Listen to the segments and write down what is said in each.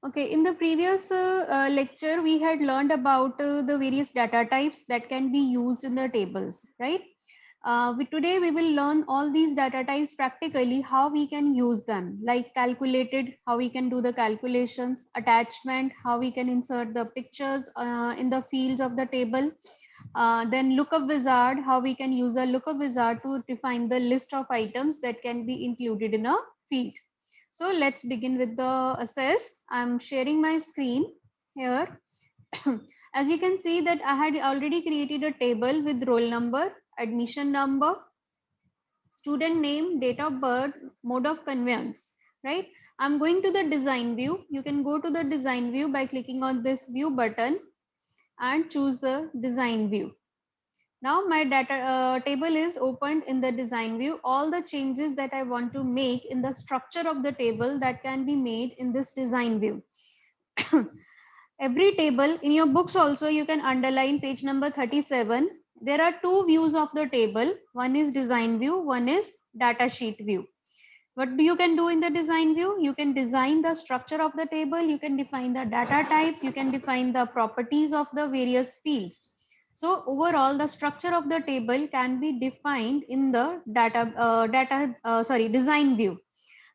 Okay, in the previous lecture, we had learned about the various data types that can be used in the tables, right? Today, we will learn all these data types practically, how we can use them, like calculated, how we can do the calculations, attachment, how we can insert the pictures in the fields of the table, then lookup wizard, how we can use a lookup wizard to define the list of items that can be included in a field. So let's begin with the assess. I'm sharing my screen here. As you can see that I had already created a table with roll number, admission number, student name, date of birth, mode of conveyance, right? I'm going to the design view. You can go to the design view by clicking on this view button and choose the design view. Now my data table is opened in the design view. All the changes that I want to make in the structure of the table that can be made in this design view. Every table in your books also you can underline page number 37. There are two views of the table. One is design view, one is data sheet view. What you can do in the design view? You can design the structure of the table, you can define the data types, you can define the properties of the various fields. So overall, the structure of the table can be defined in the design view.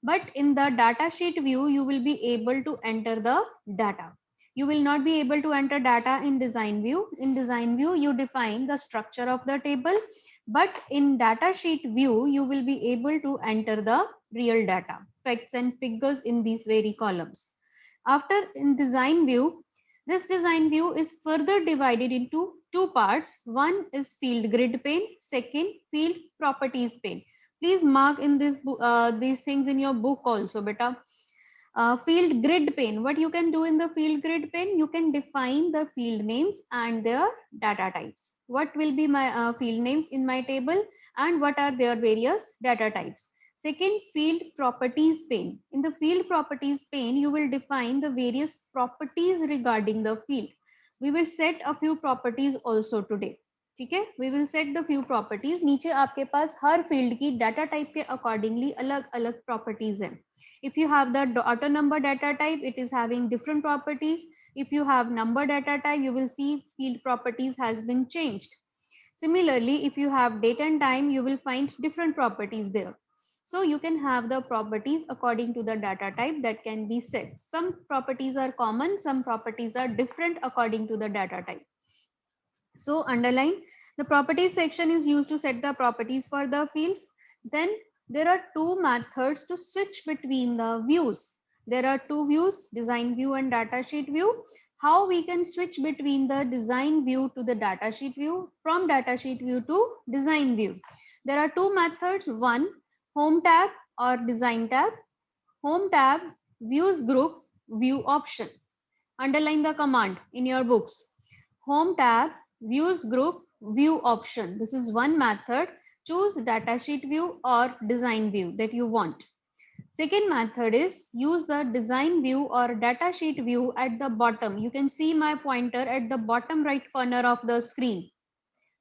But in the data sheet view, you will be able to enter the data. You will not be able to enter data in design view. In design view, you define the structure of the table, but in data sheet view, you will be able to enter the real data, facts and figures in these very columns. After in design view, this design view is further divided into two parts. One is field grid pane, second field properties pane. Please mark in this these things in your book also, beta. Field grid pane. What you can do in the field grid pane? You can define the field names and their data types. What will be my field names in my table and what are their various data types? Second, field properties pane. In the field properties pane, you will define the various properties regarding the field. We will set a few properties also today. ठीक है, we will set the few properties. नीचे आपके पास हर field की data type के accordingly अलग अलग properties हैं. If you have the auto number data type, it is having different properties. If you have number data type, you will see field properties has been changed. Similarly, if you have date and time, you will find different properties there. So you can have the properties according to the data type that can be set. Some properties are common, some properties are different according to the data type. So underline, the properties section is used to set the properties for the fields. Then there are two methods to switch between the views. There are two views, design view and data sheet view. How we can switch between the design view to the data sheet view, from data sheet view to design view. There are two methods. One, home tab or design tab. Home tab, views group, view option. Underline the command in your books. Home tab, views group, view option. This is one method. Choose datasheet view or design view that you want. Second method is use the design view or datasheet view at the bottom. You can see my pointer at the bottom right corner of the screen.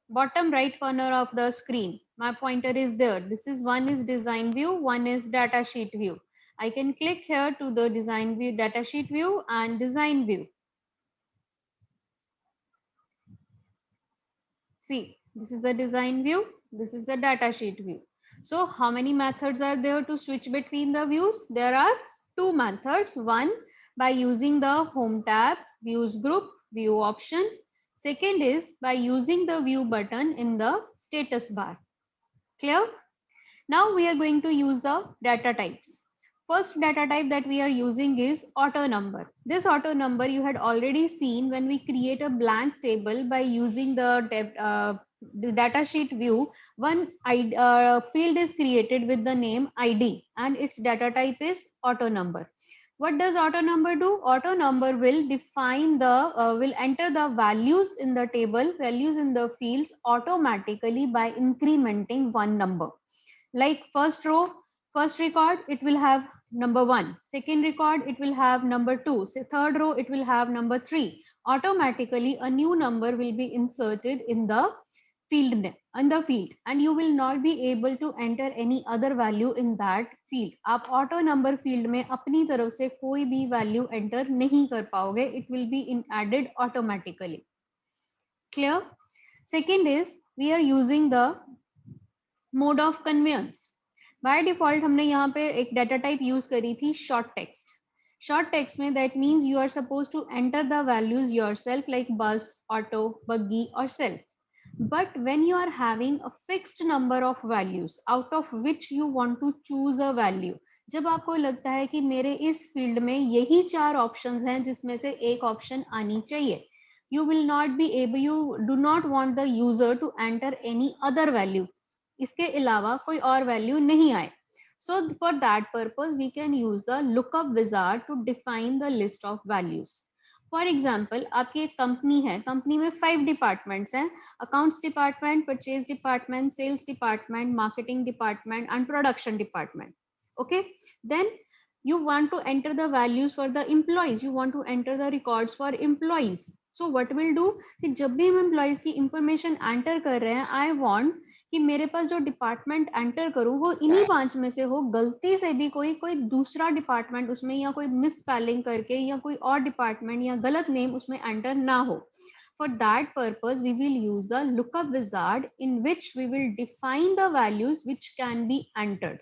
Bottom right corner of the screen. My pointer is there. This is one is design view, one is datasheet view. I can click here to the design view, datasheet view and design view. See, this is the design view. This is the data sheet view. So how many methods are there to switch between the views? There are two methods. One, by using the home tab, views group, view option. Second is by using the view button in the status bar. Clear? Now we are going to use the data types. First data type that we are using is auto number. This auto number you had already seen when we create a blank table by using the data sheet view. One field is created with the name ID and its data type is auto number. What does auto number do? Auto number will define will enter the values in the table, values in the fields automatically by incrementing one number. Like first row, first record, it will have number 1. Second record, it will have number 2. So third row, it will have number 3. Automatically, a new number will be inserted in the in the field, and you will not be able to enter any other value in that field. आप auto number field में अपनी तरफ से कोई भी value enter नहीं कर पाओगे. It will be added automatically. Clear? Second is we are using the mode of conveyance. By default हमने यहाँ पे एक data type use करी थी short text. Short text में that means you are supposed to enter the values yourself like bus, auto, buggy or self. But when you are having a fixed number of values out of which you want to choose a value, जब आपको लगता है कि मेरे इस field में यही 4 options हैं जिसमें से एक ऑप्शन आनी चाहिए, you will not be able, you do not want the user to enter any other value, इसके अलावा कोई और वैल्यू नहीं आए. So for that purpose we can use the lookup wizard to define the list of values. For example, आपकी एक company है, company में 5 डिपार्टमेंट्स हैं, accounts department, purchase department, sales department, marketing department and production department. Okay, then you want to enter the values for the employees, you want to enter the records for employees. So what will do कि जब भी हम employees की information enter कर रहे हैं, I want कि मेरे पास जो डिपार्टमेंट एंटर करूं वो इन्हीं 5 में से हो, गलती से भी कोई दूसरा डिपार्टमेंट उसमें या कोई मिस स्पेलिंग करके या कोई और डिपार्टमेंट या गलत नेम उसमें एंटर ना हो. For that purpose we will use the lookup wizard in which we will define the values which can be entered.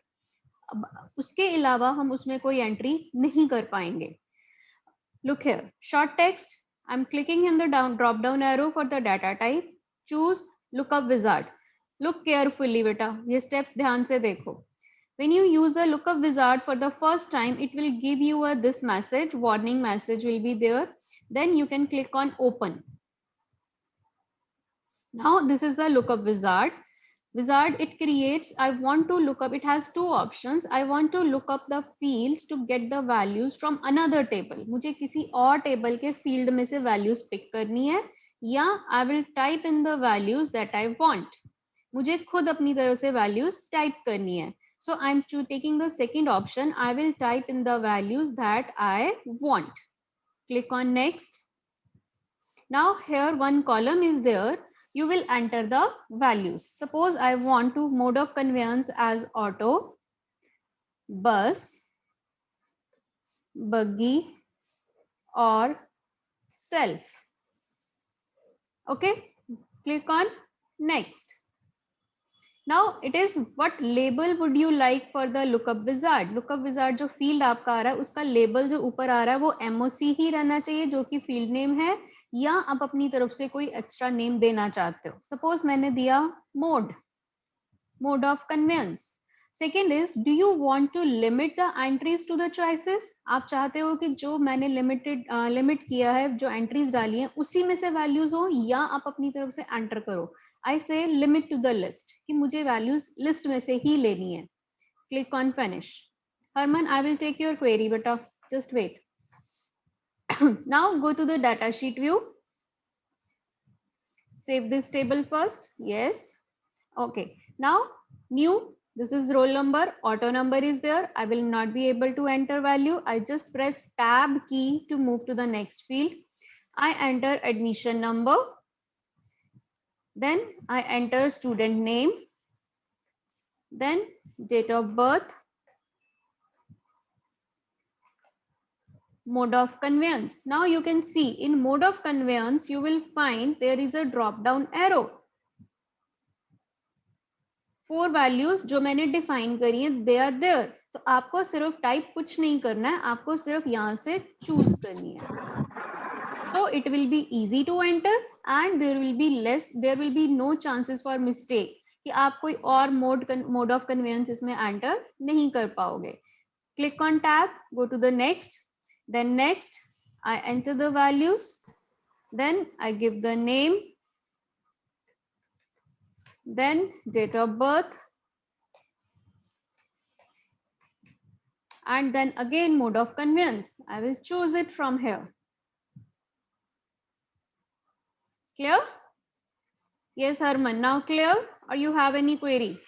अब उसके अलावा हम उसमें कोई एंट्री नहीं कर पाएंगे. Look here, short text. I'm clicking in the drop down arrow for the data type. Choose lookup wizard. Look carefully बेटा, ये steps ध्यान से देखो. When you use the lookup wizard for the first time, it will give you this message, warning message will be there. Then you can click on open. Now this is the lookup wizard. It creates, I want to look up, it has 2 options. I want to look up the fields to get the values from another table. मुझे किसी और table के field में से values pick करनी है, या I will type in the values that I want. मुझे खुद अपनी तरफ से values type करनी है. So I'm taking the second option. I will type in the values that I want. Click on next. Now here one column is there. You will enter the values. Suppose I want to mode of conveyance as auto, bus, buggy or self. Okay, click on next. Now it is what label would you like for the lookup wizard. Lookup wizard जो field आपका आ रहा है उसका label जो ऊपर आ रहा है वो MOC ही रहना चाहिए जो कि field name है, या आप अपनी तरफ से कोई एक्स्ट्रा नेम देना चाहते हो. सपोज मैंने दिया mode of conveyance. Second is, do you want to limit the entries to the choices. आप चाहते हो कि जो मैंने लिमिट किया है, जो एंट्रीज डाली हैं उसी में से वैल्यूज हो, या आप अपनी तरफ से एंटर करो. आई से लिमिट टू द लिस्ट, कि मुझे वैल्यूज लिस्ट में से ही लेनी है. Click on finish. Harman, I will take your query बेटा, just wait. Now go to the data sheet view. Save this table first. Yes. Okay. Now new, this is roll number, auto number is there. I will not be able to enter value. I just press tab key to move to the next field. I enter admission number. Then I enter student name. Then date of birth. Mode of conveyance. Now you can see in mode of conveyance you will find there is a drop down arrow. 4 values जो मैंने define करी है, they are there. तो आपको सिर्फ type कुछ नहीं करना है, आपको सिर्फ यहाँ से चूज करनी है. So it will be easy to enter and there will be no chances for mistake कि आप कोई और mode of conveyance इसमें enter नहीं कर पाओगे. Click on tab, go to the next. Then next, I enter the values. Then I give the name. Then date of birth. And then again mode of conveyance. I will choose it from here. Clear? Yes, Harman. Now clear? Or you have any query?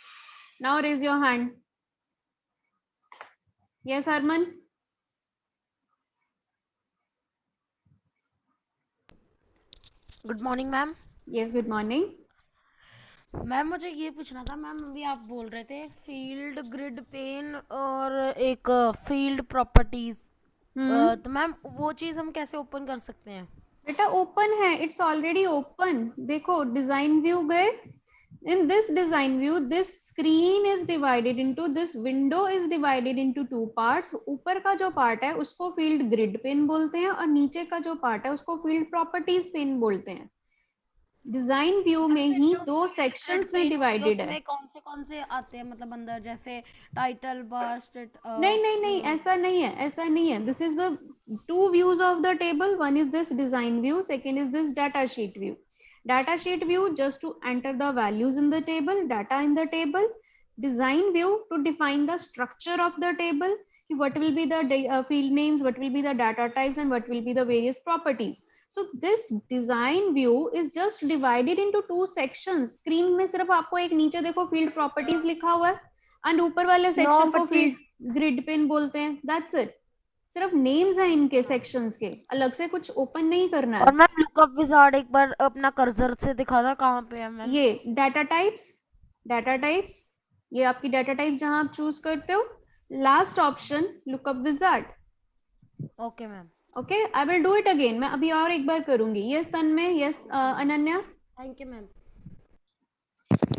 Now raise your hand. Yes, Harman? Good morning, ma'am. Yes, good morning. Ma'am मुझे ये पूछना था ma'am, अभी आप बोल रहे थे field grid pen और एक फील्ड प्रॉपर्टीज, हम्म तो मैम वो चीज़ हम कैसे ओपन कर सकते हैं? बेटा ओपन है, इट्स ऑलरेडी ओपन। देखो डिजाइन व्यू गए, in this design view this screen is divided into, this window is divided into two parts। ऊपर का जो पार्ट है उसको फील्ड ग्रिड पेन बोलते हैं और नीचे का जो पार्ट है उसको फील्ड प्रॉपर्टीज पेन बोलते हैं। डिजाइन व्यू मैम में फिर ही जो दो फील्ड ग्रिड सेक्शंस में पेन होती है डिवाइडेड है। उसमें कौन से आते हैं, मतलब अंदर जैसे टाइटल बस्ट, नहीं नहीं नहीं, ऐसा नहीं है, ऐसा नहीं है। This is the two views of the table, one is this design view, second is this data sheet view. Data sheet view just to enter the values in the table, data in the table. Design view to define the structure of the table, what will be the field names, what will be the data types, and what will be the various properties. So this design view is just divided into two sections। Screen में सिर्फ आपको एक नीचे देखो field properties लिखा हुआ है and ऊपर वाले नौ section को पच्चीस field grid pin बोलते हैं। That's it। सिर्फ names हैं इनके sections के, अलग से कुछ open नहीं करना और है। मैम लुकअप विजार्ड एक बार अपना कर्सर से दिखाना कहाँ पे है मैम? ये डाटा टाइप्स, डाटा टाइप्स, ये आपकी डाटा टाइप्स जहां आप चूज करते हो, last option lookup wizard. Okay ma'am. Okay, I will do it again. मैं अभी और एक बार करूंगी। Yes Tanmay, yes Ananya. Thank you ma'am.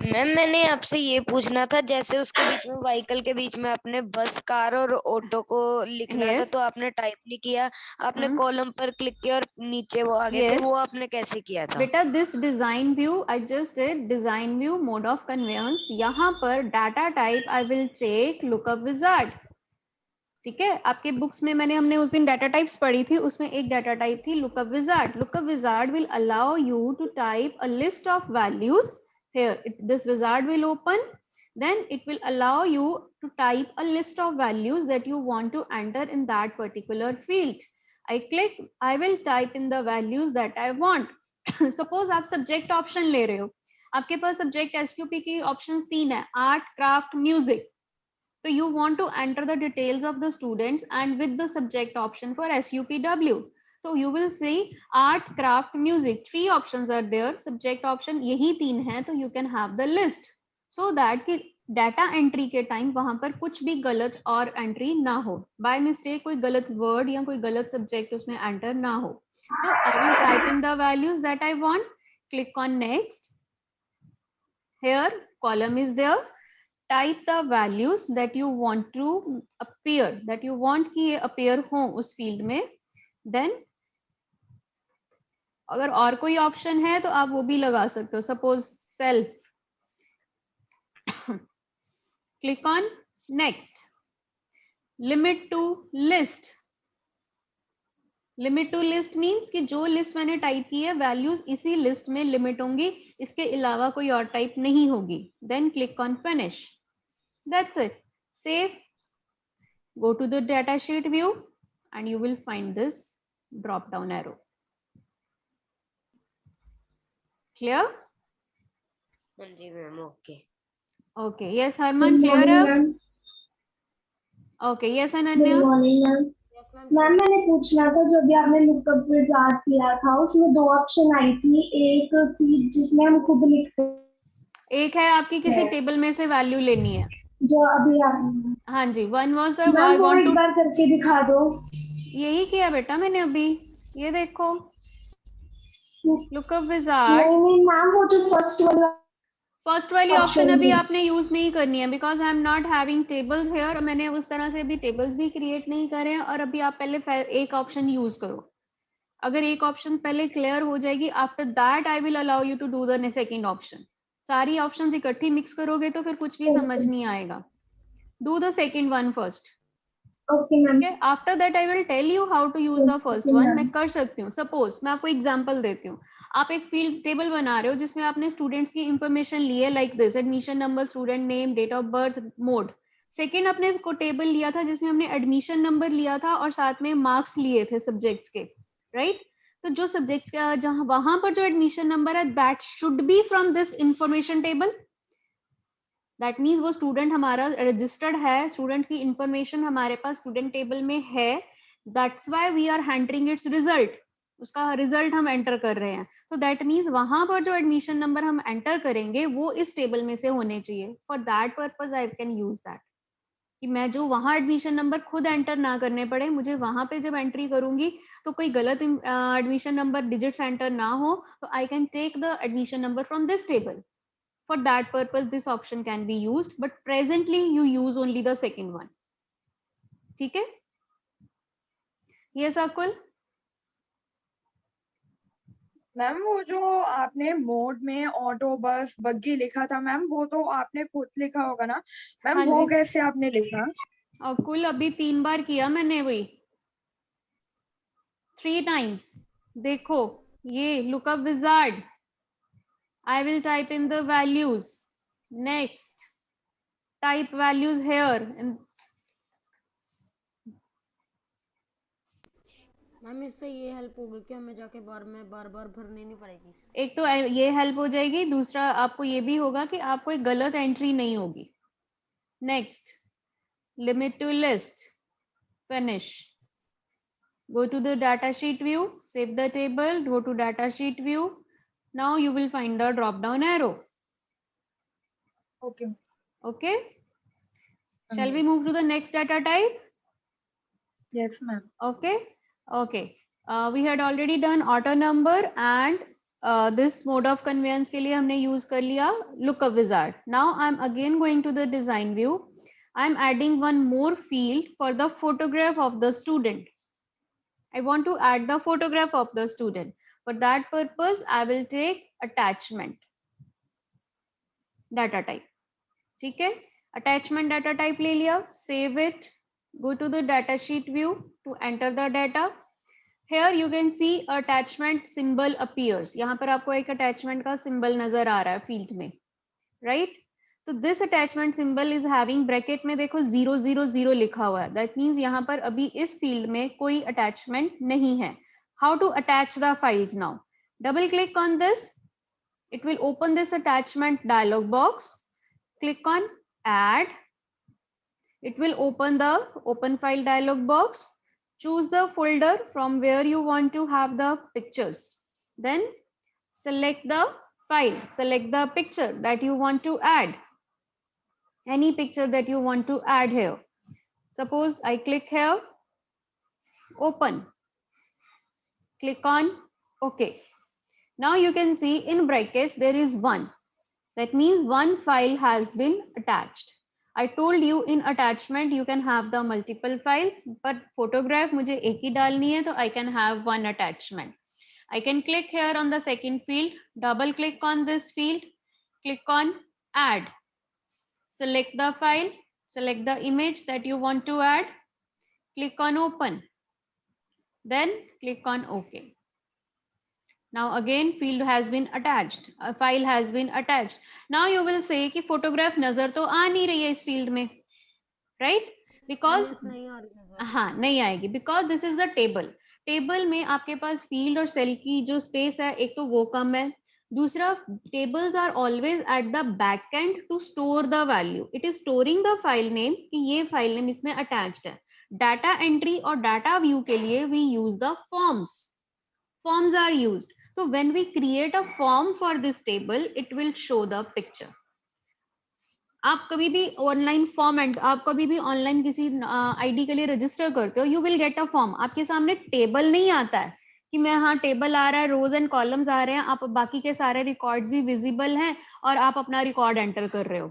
Ma'am मैंने आपसे ये पूछना था, जैसे उसके बीच में व्हीकल के बीच में आपने बस, कार और ऑटो को लिखना था, यस तो आपने टाइप नहीं किया, आपने कॉलम पर क्लिक किया और नीचे वो आ गए थे, यस वो आपने कैसे किया था? बेटा, this design view I just did, design view mode of conveyance. यहाँ पर data type I will take lookup wizard. ठीक है, आपके बुक्स में मैंने हमने उस दिन डाटा टाइप्स पढ़ी थी, उसमें एक डाटा टाइप थी lookup wizard. Lookup wizard will allow you to type a list of values here। This wizard will open, then it will allow you to type a list of values that you want to enter in that particular field। I click, I will type in the values that I want। suppose आप subject option ले रहे हो, आपके पास subject एसक्यूपी की options तीन है, art, craft, music. so you want to enter the details of the students and with the subject option for SUPW. So you will see art, craft, music. Three options are there. Subject option यही तीन है, तो you can have the list so that कि data entry के time वहां पर कुछ भी गलत और एंट्री ना हो, बाय मिस्टेक कोई गलत वर्ड या कोई गलत सब्जेक्ट उसमें एंटर ना हो। So I will type in the values that I want, click on next. Here column is there, type the values that you want to appear, that you want कि ये appear हो उस field में। then अगर और कोई option है तो आप वो भी लगा सकते हो, suppose self। click on next। limit to list, limit to list means कि जो लिस्ट मैंने टाइप की है वैल्यूज इसी लिस्ट में लिमिट होंगी, इसके अलावा कोई और टाइप नहीं होगी। Then click on finish, that's it, save. Go to the data sheet view and you will find this drop down arrow। Clear? हाँ जी ma'am, okay. Okay, yes Harman, good clear morning up? Ma'am. Okay, yes good Ananya? Morning ma'am. Yes ma'am ma'am clear. मैंने पूछना था, जो भी आपने lookup wizard किया था उसमें दो ऑप्शन आई थी, एक थी जिसमें हम खुद लिखते एक है आपकी किसी हैं, टेबल में से वैल्यू लेनी है। जो अभी आप हाँ जी, one was the ma'am I वो वांट एक टू, बार करके दिखा दो। यही किया बेटा मैंने अभी, ये देखो लुकअप विजार्ड। नहीं नहीं मैम, वो जो फर्स्ट वाला फर्स्ट वाली ऑप्शन ऑप्शन अभी थी। आपने यूज नहीं करनी है, because I am not having tables here. मैंने उस तरह से अभी टेबल्स भी क्रिएट नहीं करे हैं, और अभी आप पहले एक ऑप्शन यूज करो। अगर एक ऑप्शन पहले क्लियर हो जाएगी, after that I will allow you to do the second option. सारी ऑप्शंस इकट्ठी मिक्स करोगे तो फिर कुछ भी समझ ओके नहीं आएगा। Do the second one first. Okay ma'am. ठीक है, after that I will tell you how to use the first okay one. मैं मैम। कर सकती हूँ, सपोज मैं आपको एग्जांपल देती हूँ। आप एक फील्ड टेबल बना रहे हो जिसमें आपने स्टूडेंट्स की इंफॉर्मेशन ली है, like this, admission number, student name, date of birth, mode. Second अपने को टेबल लिया था जिसमें हमने एडमिशन नंबर लिया था और साथ में मार्क्स लिए थे सब्जेक्ट्स के, राइट। तो जो सब्जेक्ट्स का जहां वहां पर जो एडमिशन नंबर है that should be from this information table. That means वो स्टूडेंट हमारा रजिस्टर्ड है, स्टूडेंट की इंफॉर्मेशन हमारे पास स्टूडेंट टेबल में है। That's why we are handling its result. उसका रिजल्ट हम एंटर कर रहे हैं, तो दैट मीन्स वहां पर जो एडमिशन नंबर हम एंटर करेंगे वो इस टेबल में से होने चाहिए. For that purpose I can use that, कि मैं जो वहां एडमिशन नंबर खुद एंटर ना करने पड़े, मुझे वहां पे जब एंट्री करूंगी तो कोई गलत एडमिशन नंबर डिजिट्स एंटर ना हो, तो I can take the admission number from this table. For that purpose, this option can be used, but presently you use only the second one. ठीक है? Yes, Akul? मैम वो जो आपने mode में auto bus बग्गी लिखा था ma'am, वो तो आपने खुद लिखा होगा ना मैम? हाँ वो जी. कैसे आपने लिखा? अकुल अभी 3 बार किया मैंने वही 3 times. देखो ये lookup wizard. I will type in the values. Next, type values here. And ma'am इससे ये हेल्प होगी कि हमें जाके बार बार भरनी नहीं पड़ेगी. एक तो ये हेल्प हो जाएगी, दूसरा आपको ये भी होगा कि आपको एक गलत एंट्री नहीं होगी. Next, limit to list. Finish. Go to the data sheet view, save the table, go to data sheet view. Now you will find the drop down arrow. Okay. Okay. Shall we move to the next data type? Yes ma'am. Okay. Okay. We had already done auto number and this mode of conveyance के लिए हमने use कर लिया lookup wizard. Now I'm again going to the design view. I'm adding one more field for the photograph of the student. I want to add the photograph of the student. For that purpose, I will take attachment data type. ठीक है? Attachment data type ले लिया, save it, go to the data sheet view to enter the data. Here you can see attachment symbol appears. यहाँ पर आपको एक attachment का symbol नजर आ रहा है field में, right? तो this attachment symbol is having bracket में देखो 000 लिखा हुआ है. That means यहाँ पर अभी इस field में कोई attachment नहीं है. How to attach the files now? Double click on this. It will open this attachment dialog box. Click on add. It will open the open file dialog box. Choose the folder from where you want to have the pictures. Then select the file. Select the picture that you want to add. Any picture that you want to add here. Suppose I click here, open. Click on OK. Now you can see in brackets there is 1. That means one file has been attached. I told you in attachment you can have the multiple files, but photograph मुझे एक ही डालनी है, तो I can have one attachment. I can click here on the second field, double click on this field, click on add. Select the file, select the image that you want to add, click on open, then click on OK. Now again field has been attached, a file has been attached. Now you will say कि photograph नजर तो आ नहीं रही है इस field में, right? Because नहीं आ रही है. हाँ नहीं आएगी, because this is the table. Table में आपके पास फील्ड और सेल की जो स्पेस है, एक तो वो कम है, दूसरा tables are always at the back end to store the value. It is storing the file name कि ये फाइल नेम इसमें अटैच्ड है. डाटा एंट्री और डाटा व्यू के लिए we use the forms. Forms are used. So when we create a form for this table, it will show the picture. आप कभी भी ऑनलाइन फॉर्म आप कभी भी ऑनलाइन किसी आईडी के लिए रजिस्टर करते हो, you will get a form. आपके सामने टेबल नहीं आता है कि मैं हाँ टेबल आ रहा है, रोज एंड कॉलम्स आ रहे हैं, आप बाकी के सारे रिकॉर्ड्स भी विजिबल हैं और आप अपना रिकॉर्ड एंटर कर रहे हो.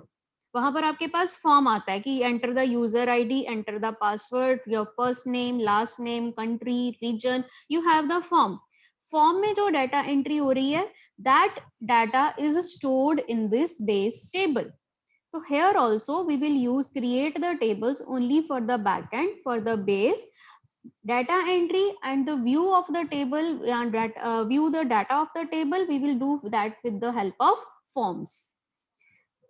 वहां पर आपके पास फॉर्म आता है कि enter the user ID, enter the password, your first name, last name, country, region. You have the form. Form में जो डाटा एंट्री हो रही है, that data is stored in this base table. So here also we will use create the tables only for the backend. For the base data entry and the view of the table and view the data of the table, we will do that with the help of forms.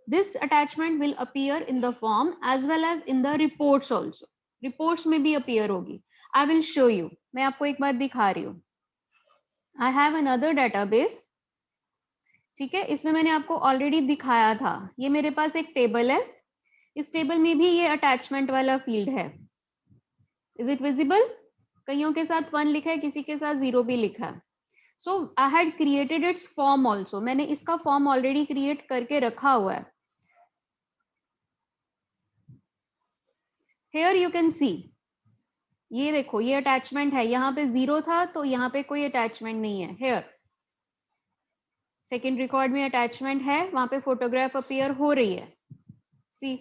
This attachment will appear in the form as well as in the reports also. Reports में भी appear होगी. I will show you. मैं आपको एक बार दिखा रही हूँ. I have another database. ठीक है, इसमें मैंने आपको ऑलरेडी दिखाया था. ये मेरे पास एक टेबल है, इस टेबल में भी ये अटैचमेंट वाला फील्ड है. Is it visible? कईयों के साथ 1 लिखा है, किसी के साथ 0 भी लिखा है. So I had created its form also. मैंने इसका फॉर्म ऑलरेडी क्रिएट करके रखा हुआ है. Here you can see. ये देखो, ये अटैचमेंट है. यहाँ पे 0 था तो यहाँ पे कोई अटैचमेंट नहीं है. Here सेकेंड रिकॉर्ड में अटैचमेंट है, वहां पे फोटोग्राफ अपीयर हो रही है. सी,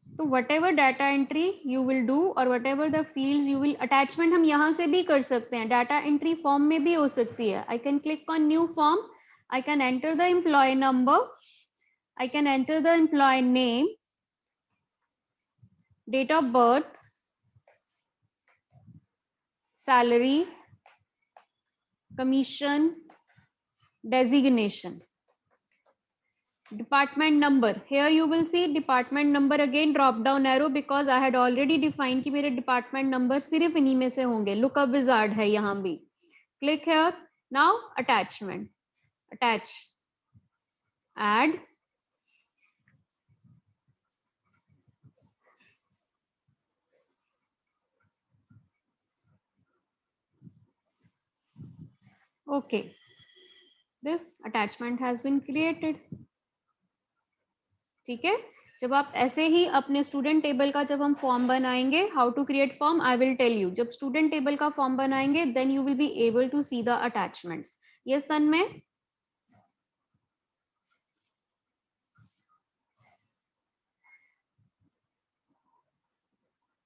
तो whatever data entry you will do और whatever the fields you will, attachment हम यहां से भी कर सकते हैं, डाटा एंट्री फॉर्म में भी हो सकती है. I can click on new form, I can enter the employee number, I can enter the employee name, date of birth, salary, commission, designation, department number. Here you will see department number again, drop down arrow, because I had already defined कि मेरे department number सिर्फ इन्हीं में से होंगे. Lookup wizard है यहाँ भी. Click here. Now attachment, attach, add, okay, this attachment has been created. ठीक है. जब आप ऐसे ही अपने स्टूडेंट टेबल का जब हम फॉर्म बनाएंगे, how to create form I will tell you. जब स्टूडेंट टेबल का फॉर्म बनाएंगे then you will be able to see the attachments. Yes Tanmay?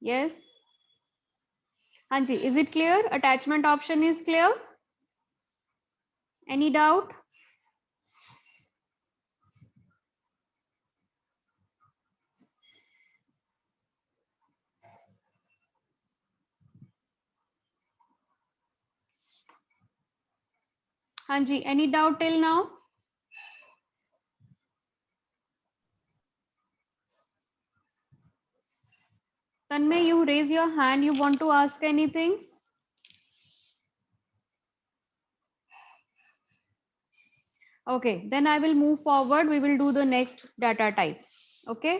Yes, हाँ जी. Is it clear? Attachment option is clear? Any doubt? हाँ जी, any doubt till now? Tanmay, you raise your hand, you want to ask anything? Okay, then I will move forward. We will do the next data type. Okay.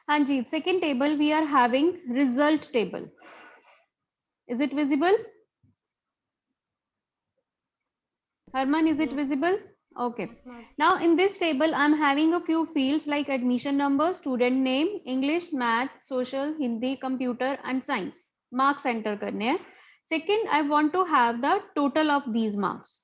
हाँ जी, second table we are having result table. Is it visible? Harman, is it Yes. visible? Okay. Yes, ma'am. Now in this table, I'm having a few fields like admission number, student name, English, math, social, Hindi, computer and science. Marks enter करने हैं. Second, I want to have the total of these marks.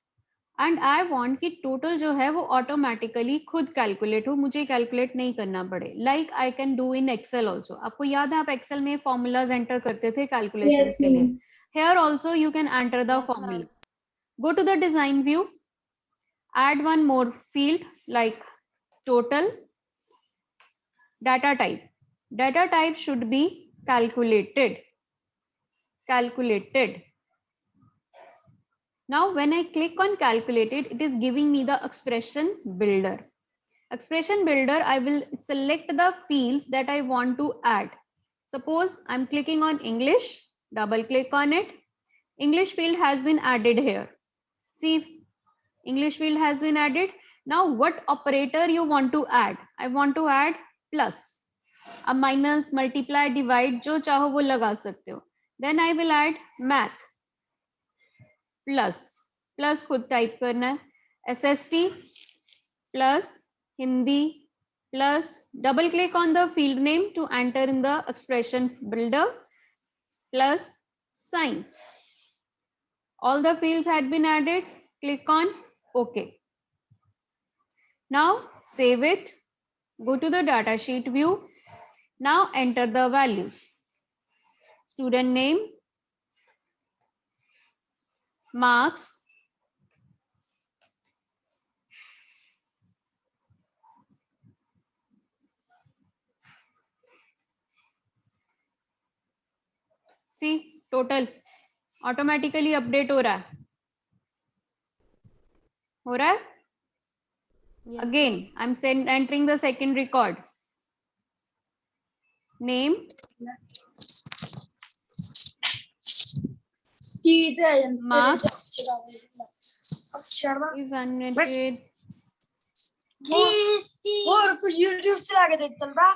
And I want कि total जो है वो automatically खुद calculate हो, मुझे calculate नहीं करना पड़े. Like I can do in Excel also. आपको याद है आप एक्सेल में फॉर्मूलाज एंटर करते थे कैलकुलेशंस Yes, के लिए. ma'am. Here also you can enter the Yes, formula. ma'am. Go to the design view, add one more field like total. Data type. Data type should be calculated. Calculated. Now when I click on calculated, it is giving me the expression builder. Expression builder, I will select the fields that I want to add. Suppose I'm clicking on English, double click on it. English field has been added here. See, English field has been added. Now what operator you want to add? I want to add plus. अब minus, multiply, divide जो चाहो वो लगा सकते हो. Then I will add math. Plus खुद type करना है. SST plus Hindi plus, double click on the field name to enter in the expression builder, plus science. All the fields had been added. Click on OK. Now save it. Go to the data sheet view. Now enter the values. Student name, marks, see total automatically update हो रहा है, Yes, again ma'am. I am entering the second record, name marks is annotated, YouTube चला के देख चल रहा।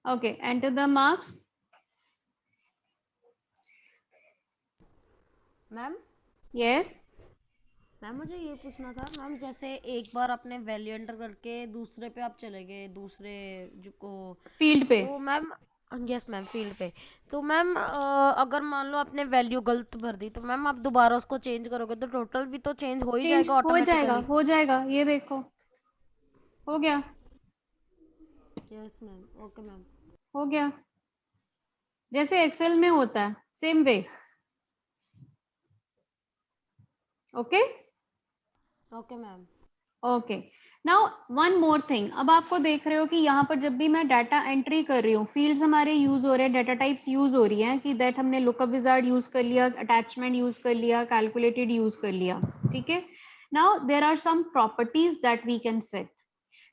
Okay enter the marks. Ma'am yes ma'am मुझे ये पूछना था मैम, जैसे एक बार अपने वैल्यू एंटर करके दूसरे पे आप चले गए, दूसरे जो को, फील्ड पे, तो मैम यस मैम फील्ड पे, तो मैम अगर मान लो आपने वैल्यू गलत भर दी, तो मैम आप दोबारा उसको चेंज करोगे तो टोटल भी तो चेंज हो ही चेंज जाएगा हो जाएगा, ऑटोमेटिकली। हो जाएगा, ये देखो हो गया, यस मैम, ओके मैम। हो गया, जैसे एक्सेल में होता है same way. Okay okay ma'am. Okay now one more thing, अब आपको देख रहे हो कि यहाँ पर जब भी मैं डाटा एंट्री कर रही हूँ, फील्ड्स हमारे यूज हो रहे हैं, डाटा टाइप्स यूज हो रही हैं, कि दैट हमने लुकअप विजार्ड यूज कर लिया, अटैचमेंट यूज कर लिया, कैलकुलेटेड यूज कर लिया, ठीक है। Now there are some properties that we can set.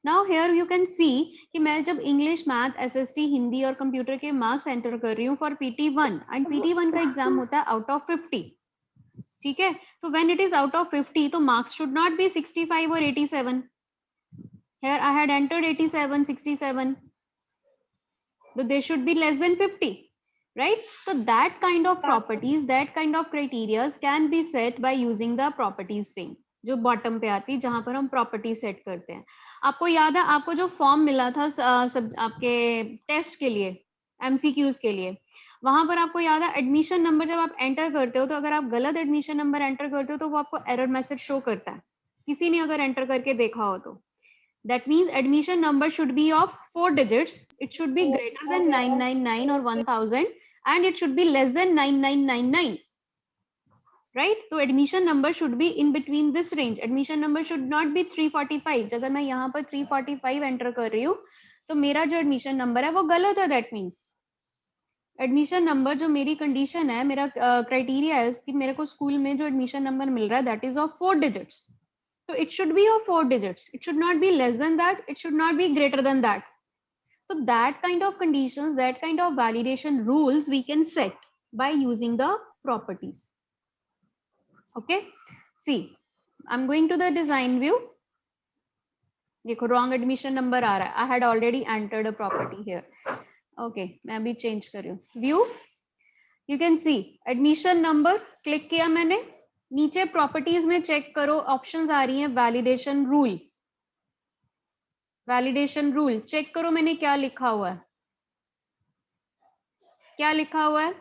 Now here you can see कि मैं जब इंग्लिश, मैथ, एसएसटी, हिंदी और कंप्यूटर के मार्क्स एंटर कर रही हूँ फॉर PT1, एंड PT1 का एग्जाम होता है आउट ऑफ 50, ठीक है। तो when it is out of 50 तो मार्क्स शुड नॉट बी 65 और 87, here I had entered 87, 67, so they should be less than 50, right? So that kind of properties, that kind of criteria can be set by using the properties pane, जो bottom पे आती है, जहां पर हम property set करते हैं। आपको याद है, आपको जो फॉर्म मिला था सब आपके टेस्ट के लिए, MCQs के लिए, वहां पर आपको याद है एडमिशन नंबर जब आप एंटर करते हो, तो अगर आप गलत एडमिशन नंबर एंटर करते हो तो वो आपको एरर मैसेज शो करता है, किसी ने अगर एंटर करके देखा हो तो। That means admission number should be of 4 digits. It should be greater than 999 or 1000, and it should be less than 9999. Right? So admission number should be in between this range. Admission number should not be 345. अगर मैं यहाँ पर 345 enter कर रही हूँ, तो मेरा जो admission number है वो गलत है। That means एडमिशन नंबर जो मेरी कंडीशन है, मेरा क्राइटेरिया है कि मेरे को स्कूल में जो एडमिशन नंबर मिल रहा है that is of 4 digits, so it should be of 4 digits. It should not be less than that. It should not be greater than that. So that kind of conditions, that kind of validation rules we can set by using the properties. Okay. See, I'm going to the design view. देखो wrong admission number आ रहा है. I had already entered a property here. Okay, मैं अभी change कर रही हूँ. View. You can see admission number click किया मैंने. नीचे प्रॉपर्टीज में चेक करो, ऑप्शंस आ रही हैं validation rule, validation rule check करो मैंने क्या लिखा हुआ है, क्या लिखा हुआ है,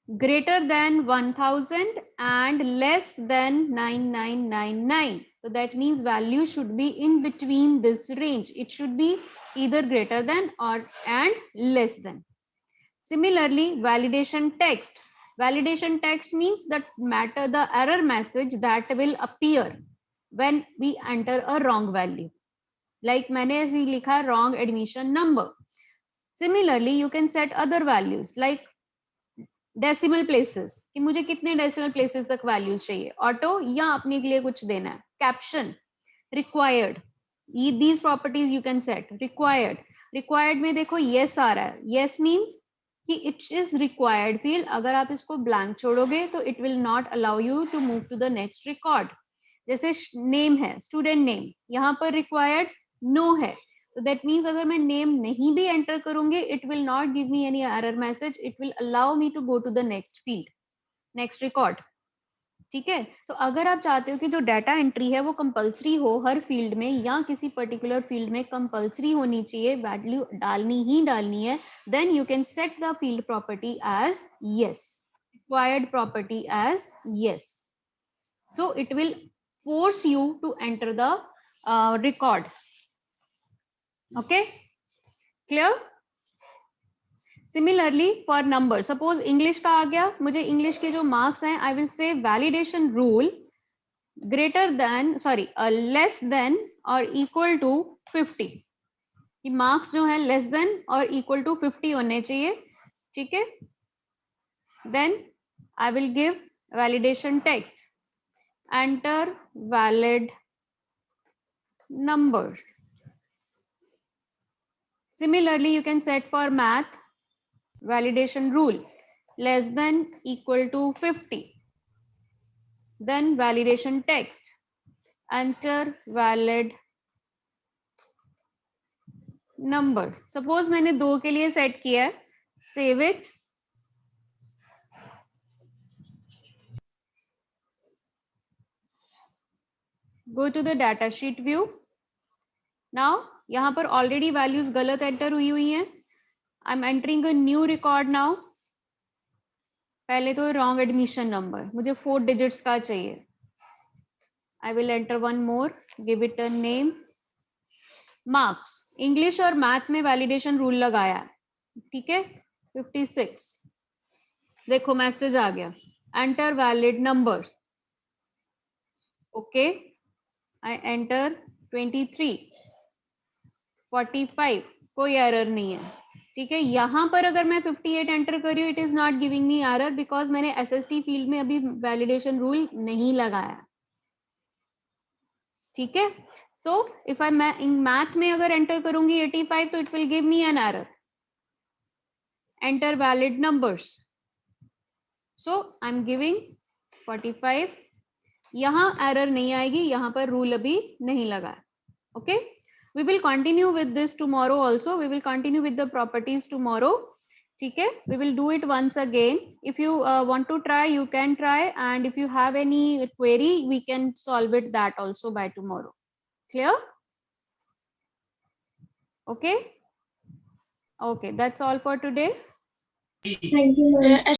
greater than 1000 and less than 9999, so that means value should be in between this range, it should be either greater than or and less than. Similarly, validation text. Validation text means that matter the error message that will appear when we enter a wrong value. Like मैंने ऐसे लिखा wrong admission number. Similarly, you can set other values like decimal places, कि मुझे कितने decimal places तक values चाहिए, auto या अपने के लिए कुछ देना है, caption, required, these properties you can set. Required, required में देखो yes आ रहा है, yes means कि इट इज रिक्वायर्ड फील्ड, अगर आप इसको ब्लैंक छोड़ोगे तो it will not allow you to move to the next record. जैसे नेम है, स्टूडेंट नेम, यहाँ पर रिक्वायर्ड नो है, तो दैट मीन्स अगर मैं नेम नहीं भी एंटर करूंगी it will not give me any error message, it will allow me to go to the next field, next record. ठीक है, तो अगर आप चाहते हो कि जो डाटा एंट्री है वो कंपलसरी हो हर फील्ड में, या किसी पर्टिकुलर फील्ड में कंपलसरी होनी चाहिए, वैल्यू डालनी ही डालनी है, then you can set the field property as yes, required property as yes, so it will force you to enter the record. Okay, clear? Similarly for number, suppose English का आ गया, मुझे English के जो marks हैं, I will say validation rule greater than, sorry, less than or equal to 50, कि marks जो है less than और equal to 50 होने चाहिए ठीक है. Then I will give validation text. Enter valid number. Similarly, you can set for math validation rule less than equal to 50. Then validation text. Enter valid number. Suppose मैंने 2 के लिए set किया है. Save it. Go to the data sheet view. Now यहाँ पर already values गलत enter हुई हैं. I'm entering a new record now. पहले तो wrong admission number. मुझे 4 digits का चाहिए. I will enter one more. Give it a name. Marks. English और math में validation rule लगाया है. ठीक है. 56. देखो मैसेज आ गया. Enter valid number. Okay. I enter 23. 45. कोई एरर नहीं है. ठीक है. यहां पर अगर मैं 58 एंटर कर रही हूँ, it is not giving me error because मैंने एसएसटी फील्ड में अभी वैलिडेशन रूल नहीं लगाया. ठीक है. So if I in math में अगर एंटर करूंगी 85 तो it will give me an error. Enter valid numbers. So I am giving 45. यहां एरर नहीं आएगी, यहां पर रूल अभी नहीं लगा. Okay. We will continue with this tomorrow also. We will continue with the properties tomorrow. ठीक है. We will do it once again. If you want to try, you can try. And if you have any query, we can solve it that also by tomorrow. Clear? Okay. Okay. That's all for today. Thank you, ma'am.